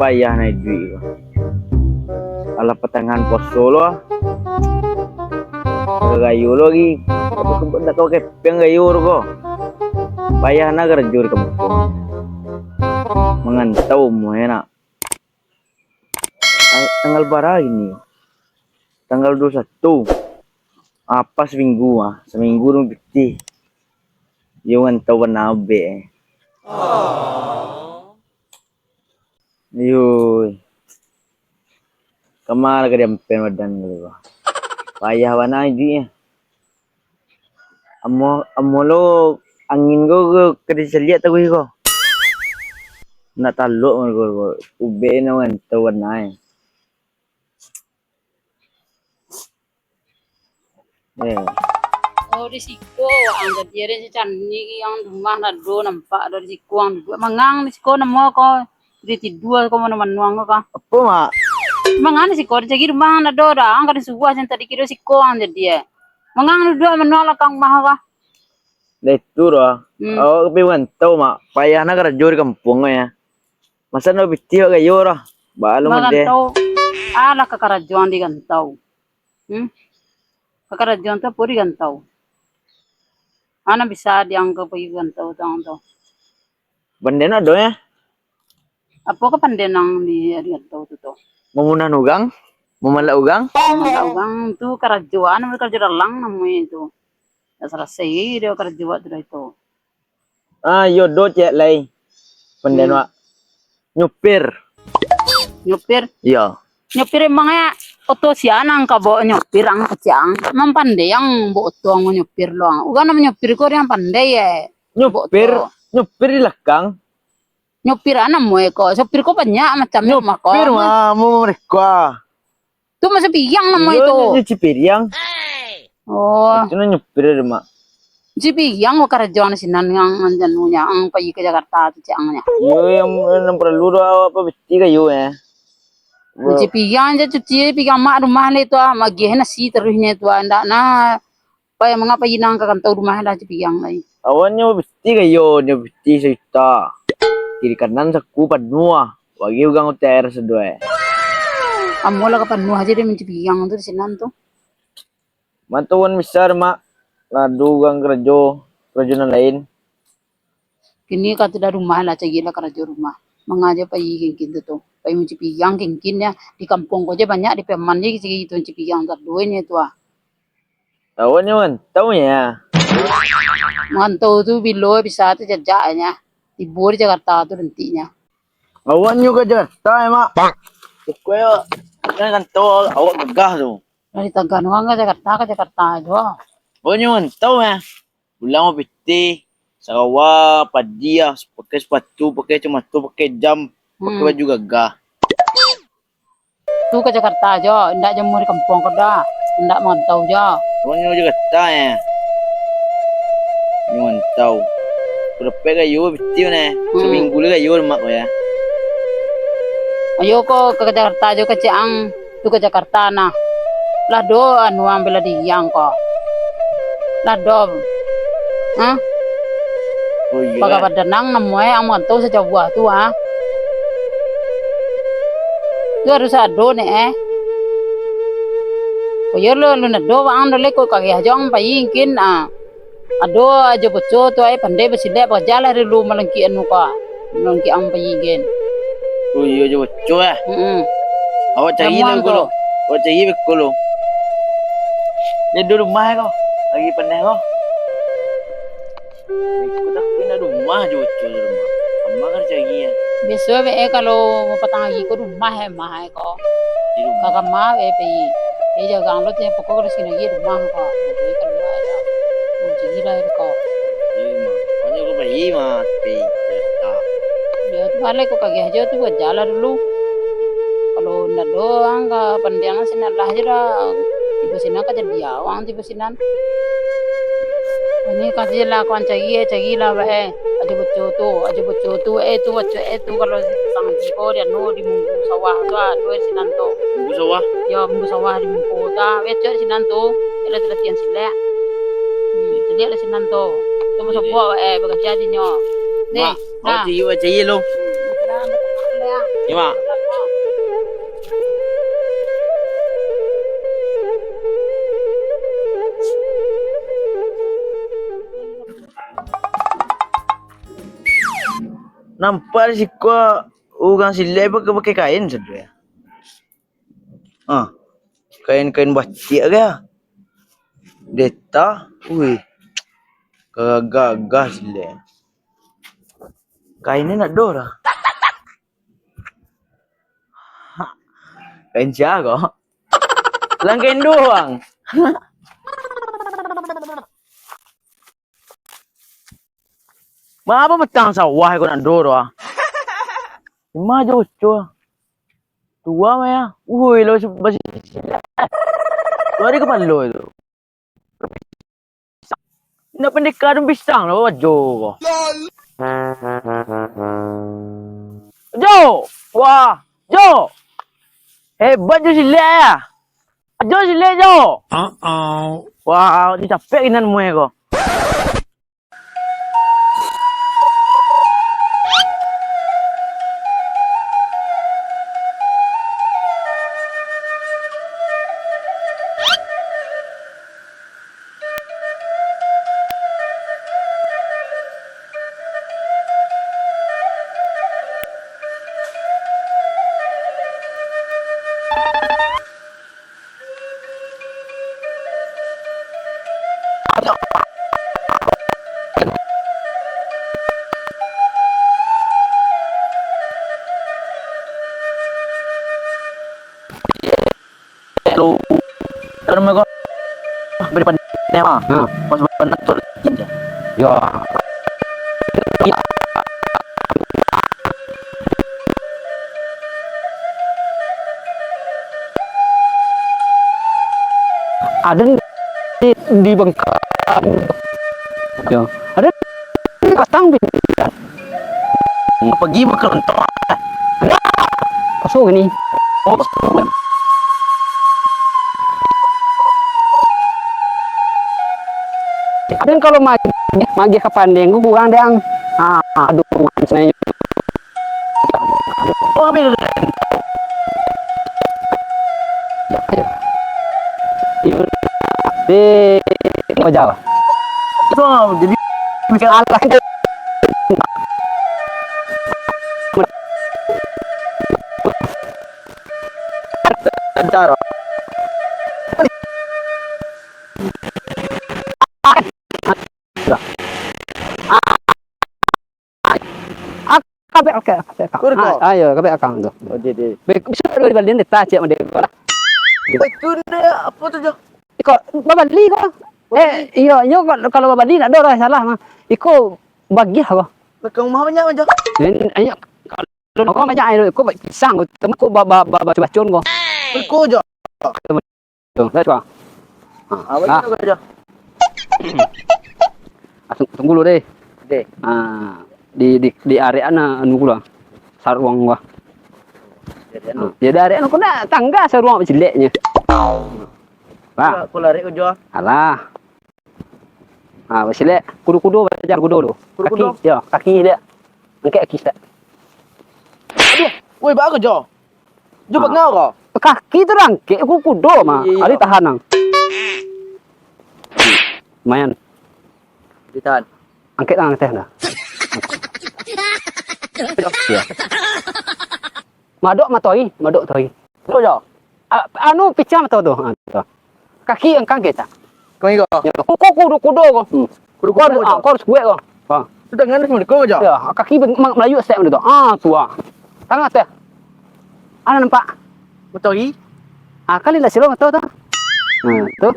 payah naik duit. Alah pertengahan poso lo. Gayu lagi. Tidak kau kepeng gayu ko. Payah na kerja di kampung. Mengantau mo enak. Tanggal berapa ini? Tanggal 21. Apa seminggu seminggu dong piti. Yung antau nabe. Yoi. Kamar ka diampen wadan gitu. Payah wana ini. Amo lo angin go kada seliat aku ko. Nak taluk ko. Ube na wan tawan na eh. Oh di siko ang jadiere si Candi yang rumah nado nampak dari siko ang mangang di siko namo ko di tidua ko mana manuang ko Apa mak? mangang di siko di rumah nado dah ang kada subuh sen tadi kira siko ang jadi mangang dua manuang kang mah ka Itu roh. Oh tapi wan tau mak. Payah na kerja di kampung ya. Masa no biti ka gayo roh. Balo mo de. magantau ala kakarajuan di gantau kakarajuan tu puri gantau ana bisa dianggap puri gantau tang to Banden do ya. apa ka pandenang di gantau tu to Memunah ugang. Memala ugang. Ugang tu karajuan mereka kerja lang namanya itu. Dasar sei dia kerja buat itu. Yo do cek lay. Banden mak. Nyupir. Nyupir, Iya. nyupir emangnya oto sianang ka bo nyupir ang kacang. Emang pandai yang bo oto ang nyupir loang. Ugang nama nyupir ko yang pandai ya. Nyupir di lekang. Nyupir anam mo ko. Supir ko banyak macam nyupir ko. Nyupir mah mau mereka. Tu masih piyang nama itu. Nyuci piring. Oh, Itu nyupir mak. jipi yang mo karajuan sinan yang anjanunya ang pergi ke Jakarta tu cangnya. Yo yang perlu do apa biti kayo ya. Jipi yang je cuci pi mak rumah le tu magi nasi terusnya tu ndak na pa mengapa inang ka kantau rumah lah jipi yang lai. Awannya biti kayo, biti cerita. Kiri kanan saku panua. Wagi ugang UTR sedua. Amola ka penuh aja dia menjipi yang tu sinan tu. Matuan besar mak. Ngadu ugang kerja na lain. Kini ka tu dah rumah lah cagila kerja rumah. Mengaja pa king tu. Pa menjipi yang king ya di kampung ko je banyak di peman je sigi tu menjipi yang tak duanya tu Awannya kan tahu ya. Mantau tu bilo bisa tu jajaknya. Di bor Jakarta tu nantinya. Awannya ke Jakarta ya mak. Kuya kan tahu awak gagah tu. Dari Taganuang ke Jakarta tu. Awannya kan tahu ya. Pulang mau biti. Sarawak, padia, pakai sepatu, pakai cematu, pakai jam, pakai baju gagah. Tu ke Jakarta je, ndak jemur di kampung ko dah. Ndak mantau je. Awannya Jakarta ya. Nyon tahu. Berapa kayu biti ne? Seminggu le kayu mak ya. Ayo ko ke Jakarta je ke Ciang. Tu ke Jakarta nah. Lah do anu ambil di yang ko. Lah do. Hah? Oh iya. Pakai badanang namoy ang mantau sa Jawa tu Tu harus ado ne Oh yo lo na do ang dole ko kaya jong payingkin Ado aja boco tu pandai besile ba jala ri lu malangki anu ka. Malangki ang payingin. Oh iya aja boco ya. Awak cari lo ko. Awak cari ko lo. Ni di rumah kau. Lagi pandai kau. Aku tak pindah rumah aja boco di rumah. Amma kan cari ya. Biasa be kalau mau patang lagi ko rumah mah ko. Di rumah. Kakak mah pe jaga ang lo tiap pokok sini lagi rumah ko. Jadi kan lu ada. Jadi lah ko. Di rumah. Awaknya ko pergi mah pe Jakarta. Ya tu balik ko kagak aja tu buat jalan dulu. Kalau ndak doang ka pandangan sinan lah aja dah. Tiba sinan ka jadi awang tiba sinan. Ini kasih lah kawan cagi lah aja boco tu tu kalau sang jiko dia no di munggu sawah tu sinan tu. Munggu sawah. Ya munggu sawah di munggu ta sinan tu. Ela latihan sila. Jadi ada sinan tu. Tu masuk buat bekerja di nyo. Nih, Awak cari lo. Ni mak. Nampak si kau orang silai pakai kain saja. Kain-kain batik ke? Deta, ui, gagah silai. Kain ni nak do lah. Kain siapa? Lang kain doang. Apa metang sawah kau nak do lah? Cuma je ucur. Tua maya. Ui, lo basi. Tua dia kepala lo itu. Nak pendekar dan pisang lah, bawa Jo. Jo! Wah! Jo! Hebat Jo silai ya! Jo silai Jo! Wah, ni capek inan muai kau. Lu terus mereka beripan tema. Pas benar tu. Ya. Ada di Bangka. Ya. Ada katang bin. Pergi makan entok. Pasok ini. Oh, pasok. Dan kalau magi kapan deng kurang deng. Aduh, sebenarnya. Oh, ambil. Di Jawa. Itu jadi mikir Allah. Cara. Oke. Ayo, kabe akang tu. Oh, dia. Bisa dulu dibanding deta cek mende lah. Itu dia apa tu jo? Iko babali ko. Iyo kalau babali nak do salah mah. Iko bagi ko. Kau mah banyak jo. Ayo kalau kau banyak ayo ko pisang ko temu ko bacun ko. Ko jo. Tu, dah ko. Apa jo? Tunggu dulu deh. Deh. Di area anu kula sarwang gua. Ya dari anu kuna tangga sarwang jeleknya. Pak, kula rek ujo. Alah. Basilek kudu-kudu bajar kudu. Kaki, ya, kaki dia. Angkat kaki tak. Aduh, woi bagus jo. Jo bengau kau. Kaki tu rangke kudu mah. Ali tahan nang. Lumayan. Ditahan. Angkat tangan teh dah. Ya. Madok toi. Tu jo. Anu picam tu. Kaki angkang kita. Kau ingat? Ya, kudu ko. Kudu ko harus gue ko. Sudah ngandung semua ko jo. Ya, kaki Melayu set tu. Tua. Tangan teh. Ana nampak. Matoi. Kali lah silo tu. Tu.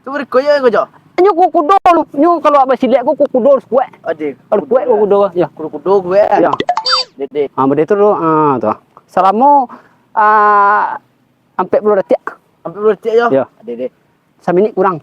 Tu beri koyo ko jo. Nyo kudo nyo kalau abah silek kudo harus kuat. Adik. Harus kuat kudo ya. Kudo kuat. Ya. Dede. Benda tu tu. Selama sampai 10 detik. Sampai 10 detik je. Ya. Dede. 1 minit kurang.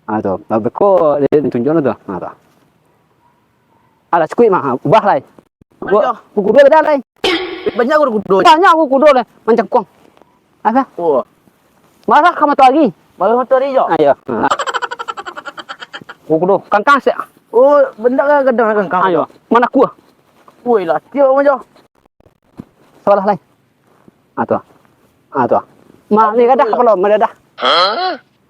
Tu. Babeko dia tunjuk tu. Tu. Alah cukup mah. Ubah lai. Kudo beda lai. Banyak kudo. Banyak kudo lai. Macam kuang. Apa? Oh. Marah kamu tu lagi. Marah tu lagi je. Ayo. Kudo kangkang sek. Oh, benda kadang kangkang. Ayo. Mana kuah? Woi lah, tiap macam. Salah lain. Tu. Tu. Mak ni kadah apa lo? Mana dah?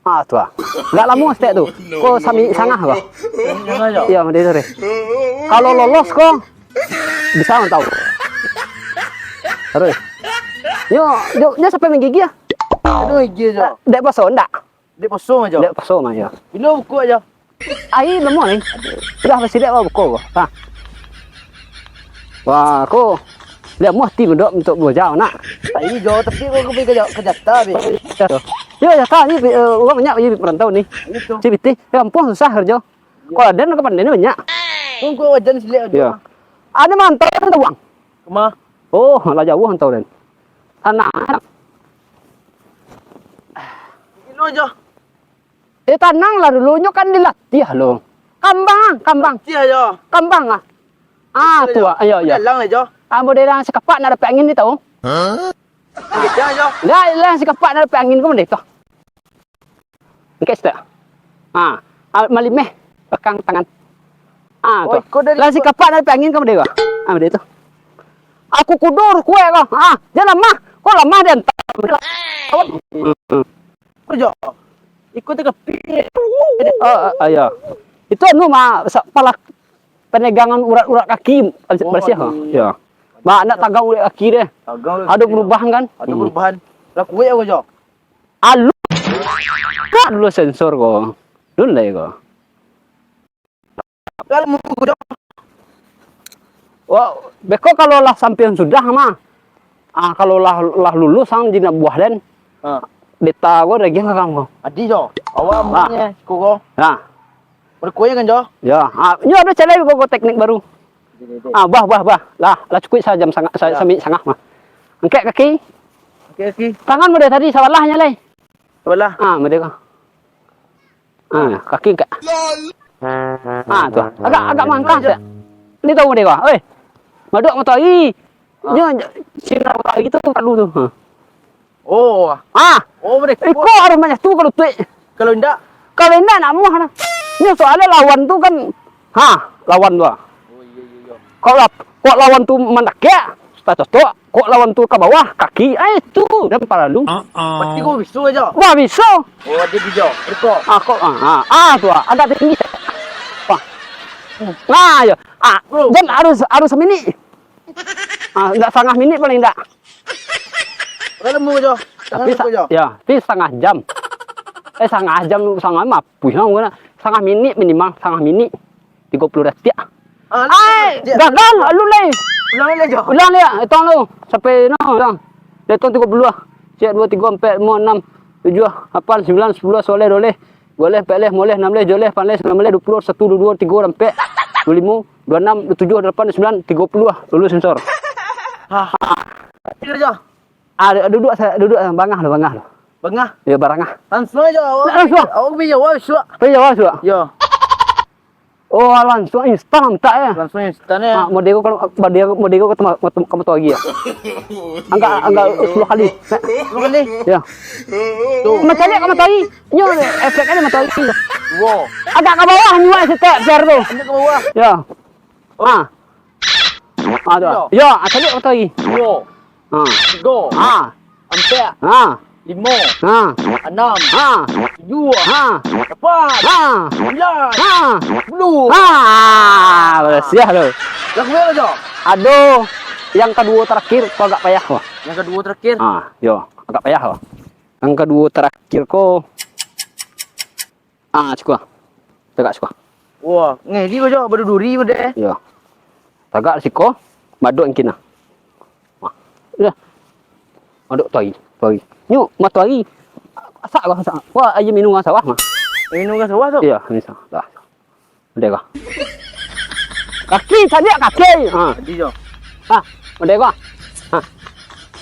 Ah tu ah. Enggak lama step tu. Kau sami sangah kau. Jangan jo. Ya, mesti sore. Kalau lolos kau bisa tahu. Terus. Yo sampai menggigi ya. Aduh gigi jo. Dek paso ndak? Dia kosong aja. Dek paso mah ya. Bila buku aja. Ai lemo ni. Sudah pasti dek buku kau. Ha. Wah, kau lihat mesti berdok untuk bujau nak. Ai jo tapi kau pergi ke jata be. Ya, ya tak ni orang banyak pergi perantau ni. Itu. Cibiti, kampung susah kerja. Kalau ada nak pandai ni banyak. Kau wajan silik aja. Ya. Ada mantau kan uang. Kemah? Oh, lah jauh hantau dan. Anak. Ini aja. Tanang lah dulunya kan dilatih lo. Kambang. Tia aja. Kambang ah. Ah, tu ah. Ya. Jalan aja. Model si kapak nak dapat angin ni tahu. Kita aja. Lah si kapak nak dapat angin kau mana tu? Okey, tak. Malimeh belakang tangan. Tu. Lah si kapak nak dapat angin kau mana tu? Mana tu? Aku kudur kue kau. Jangan lemah. Kau lemah dan Kau jo. Ikut ke pi. Ya. Itu anu mah kepala penegangan urat-urat kaki bersih ha. Ya. Mak nak tagang urat kaki dia. Ada perubahan kan? Ada perubahan. Lah kue aku jo. Alu. Kan dulu sensor kau. Dulu lah kau. Kalau mau kau jo. Wah, beko kalau lah sampai sudah mah. Kalau lah lulus sang jina buah dan. Deta gua lagi ke kamu. Adi jo. Awak punya kau. Nah. Berkue kan jo. Ya, nyo ada cale gua teknik baru. Bah. Lah cukup saya jam sangat saya sami sangah mah. Angkat kaki. Okey. Tangan mode tadi sawalahnya lai. Sebelah. Mode kau. Kaki angkat. Tu. Agak mangkah tak. Ni tahu mode kau. Oi. Maduk motori. Nyo sira motori itu perlu tu. Oh. Oh mereka. Iko harus banyak tu kalau tuik. Kalau ndak. Kalau ndak nak muah nah. Nyo soalnya lawan tu kan. Lawan tu. Oh iya. Kok lawan tu mendak ya. Cocok. Kok lawan tu ke bawah kaki. Tu dan paralu. Pasti kau bisu aja. Wah bisa. Oh ada bijak. Berko. Tu ada tinggi. Wah. Ya. Dan harus semini. Enggak setengah minit paling enggak. Kalau mau aja. Tapi setengah jam. Setengah jam mah pusing gua. Setengah minit minimal, setengah minit. 30 detik. Gagal lu lai. Ulang le. Tong lu. Sampai Dia tong 30 lah. Siap 2 3 4 5 6 7 8 9 10 soleh. Boleh, peleh, moleh, 16, joleh, panleh, 19, 20, 1, 22, 3, 4, 25, 26, 27, 28, 29, 30 lah. Lulus sensor. Tidur aja. Duduk bangah lo. Bengah. Ya barangah. Langsung aja awak. Awak bijak awak suak. Jawab suak. Ya. Oh, langsung instan tak ya. Langsung instan ya. Model ko kamu tahu lagi ya. Angka 10 kali. Lu kan ni. Ya. Tu. Macam ni kamu tahu. Nyo efeknya macam tahu. Wow. Agak ke bawah nyuai step fair tu. Anda ke bawah. Ya. Tu. Ya, asal kamu tahu lagi. Wow. Go. Empat. 5. 6. 7. 8. 9. 10. 10. Bersiah lo. Lagu apa aja? Aduh, yang kedua terakhir kok agak payah kok. Yang kedua terakhir. Yo, agak payah kok. Yang kedua terakhir kok. Cukup. Tegak cukup. Wah, ngedi aja berduri berde. Yo. Tegak siko, maduk engkina. Ya. Maduk tu lagi. Nyu, matu lagi. Asak kau asak. Wah, aja minum sawah mah. Minum kan sawah tu? Iya, ini sawah. Dah. Udah kau. Kaki, tadi kaki. Di jo. Udah kau.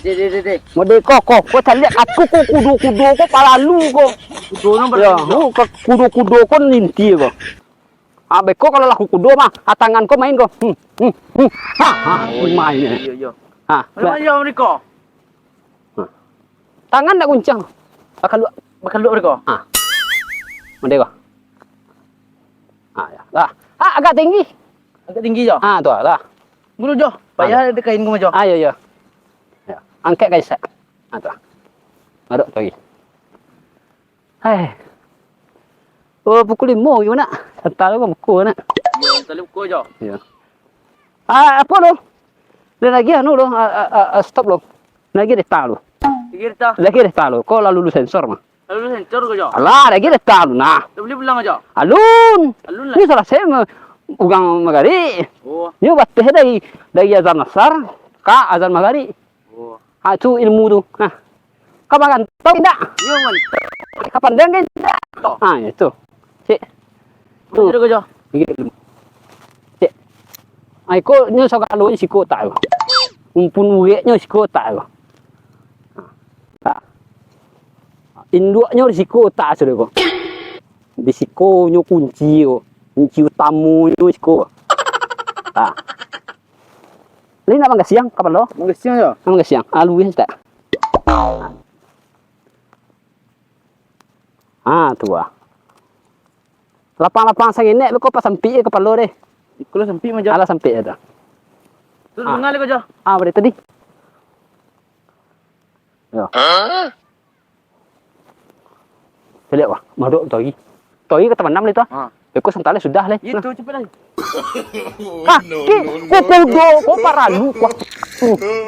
De. Model kau tadi aku kudu kau palalu kau. Kudu nombor. Ya, kudu kau ninti kau. Beko kalau laku kudu mah, tangan kau main kau. Main. Iya. Mana aja mereka? Tangan tak guncang. Bakal lu mereka. Mendek kau. Ya. Dah. Agak tinggi. Agak tinggi jo. Tu lah. Guru jo. Payah ada kain kau jo. Ya. Angkat guys. Tu. Aduk tu lagi. Oh, pukul 5 gimana? Entar lu pukul nak. Yo, tali ko jo. Ya. Apa lo? Lagi anu lo, stop lo. Lagi deta lo. Kita Lagi deta lo. Kau lalu sensor mah. lalu sensor ko jo. Alah, lagi deta lo nah. Beli pulang aja. Alun. Alun lah. Ini salah saya ugang magari. Oh. Yo batte dari azan nasar ka azan magari. Oh. Itu ilmu tu. Nah. Kapan tahu tidak? Yo man. Kapan dengen tidak? Itu. Cik. Tu ko jo. Gitu. Cik. Ko nyo sa kalo si ko tayo. Umpun uwi nyo si ko tayo. Induk nyo si ko tayo sudah ko. Di si ko nyo kunci ko. Kunci utamu nyo si ko. Lain nak mangga siang kapan lo? Mangga siang jo. Mangga siang. Luwih tak? Tua. Lapang-lapang sang ini, kau pas sampai ke palo deh. Ikulah sampai aja. Alah sampai ada. Tu mengal ko jo. Berarti tadi. Ya. Lihat wah, maduk togi. Togi ke teman 6 itu. Kau santale sudah leh. Itu cepat lagi. Kau kudo, kau paralu kau.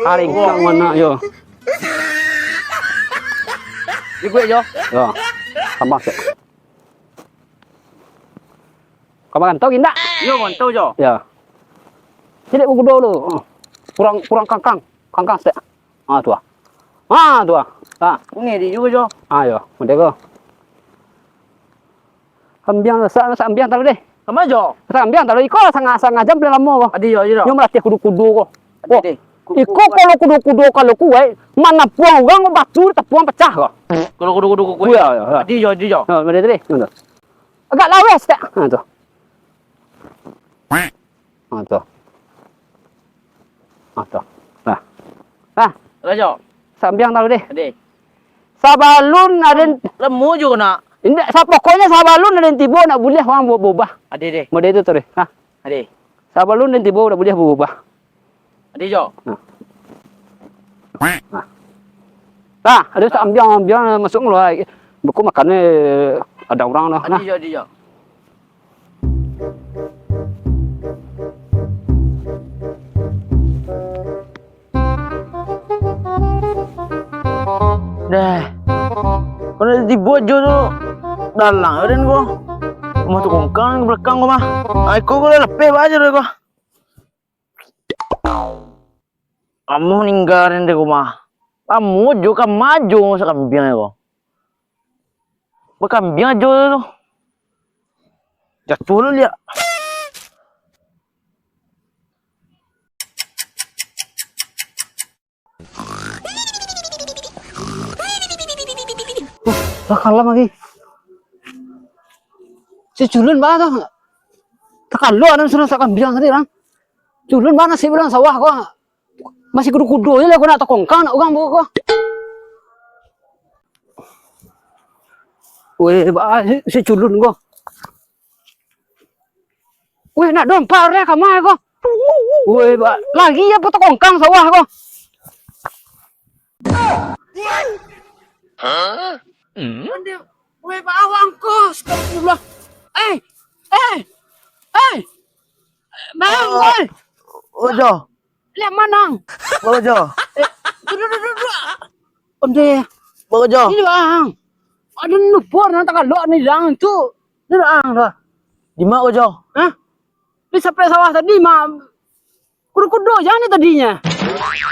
Hari kau mana yo. Ibu jo. Yo. Tambah sih. Kau makan togi enggak? Yo man tau jo. Ya. Jadi buku dulu. Kurang kangkang sih. Tua. Tua. Ini di juga jo. Ayo, mendego. Kambiang sa ambiang tahu deh. Sama jo. Sa ambiang tahu iko sanga jam dalam mo. Adi jo jo. Nyo melatih kudu-kudu ko. Adi. Iko kalau kudu-kudu kalau kuai mana puang ugang batu tepuang pecah ko. Kalau kudu ko. Ya. Adi jo jo. Oh, mendego deh. Agak lawes tak. Tuh. Tuh. Tuh. Nah. Jo. Sambiang tahu deh. Adi. Sabalun ada Lemu juga nak. Indah, pokoknya sabalun ada tibo nak boleh orang bobah. Adi deh. Mode itu tuh. Adi. Sabalun dan tibo nak boleh bobah. Adi jo. Ada ambiang masuk ngeluar. Buku makannya ada orang lah. Adi jo. Dah. Kalau di bojo tu dalang ada ko. Mau tu kongkang ke belakang ko mah. Aku ko lepeh aja deh ko. Kamu ninggalin deh ko mah. Kamu juga maju sa kambing ko. Bakambing aja tu. Jatuh lu lihat. Kalah lagi. Si culun mana tu? Tekan lu ada suruh sakam bilang tadi orang. Culun mana sih bilang sawah kok. Masih kudu-kudu aja lah kau nak tokongkang nak ugang buku kau. Weh, si culun kau. Weh, nak dompar ya kamai kau. Weh, lagi ya potokongkang sawah kau. Weh, bawang kau. Astagfirullah. Bang, weh. Ojo. Lihat manang. Ojo. Duduk. Onde. Ojo. Ini bang. Ada nupor nanti kalau ni lang tu. Ni lang dah. Di mana ojo? Hah? Di sampai sawah tadi mah. Kudu-kudu jangan ni tadinya.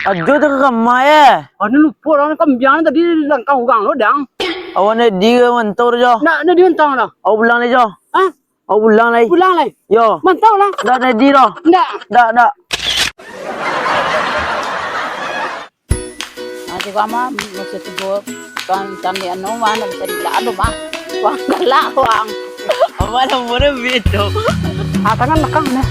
Ajo tu kamai eh. Ada nupor orang kambiang tadi langkang ugang lo dang. Awan di mantau jo. Nak di mentang dah. Aku pulang ni jo. Hah? Aku pulang lagi. Pulang lagi. Yo. Mantau lah. Dah di dah. Ndak. Dah. Nanti kama mesti tibo kan tani ano mana bisa dilaan mah. Wang galak wang. Awan mana beto. Tangan lekang dah.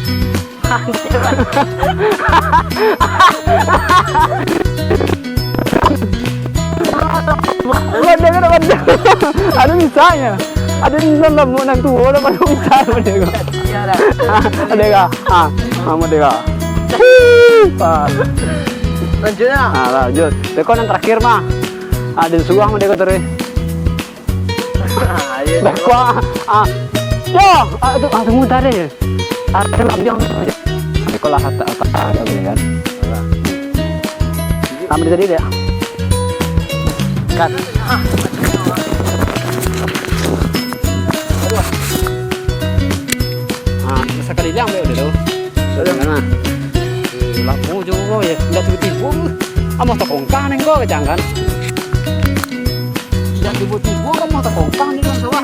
Wadah. Ada misalnya. Ada dalam nak tu orang pada misal mereka. Ada ka? Mereka. Lanjut ya. Lanjut. Dekon yang terakhir mah. Ada suang mereka terus. Bakwa. Yo, tunggu bentar deh. Ada ambil. Sekolah kata ada boleh kan? Ambil tadi deh. Kan. Sekali lang may ulit daw. Mana? Lapo juga ya. Lihat tiba-tiba. Amo tak kongkang nengko jangan. Lihat tiba-tiba kamu tak kongkang di kan sawah.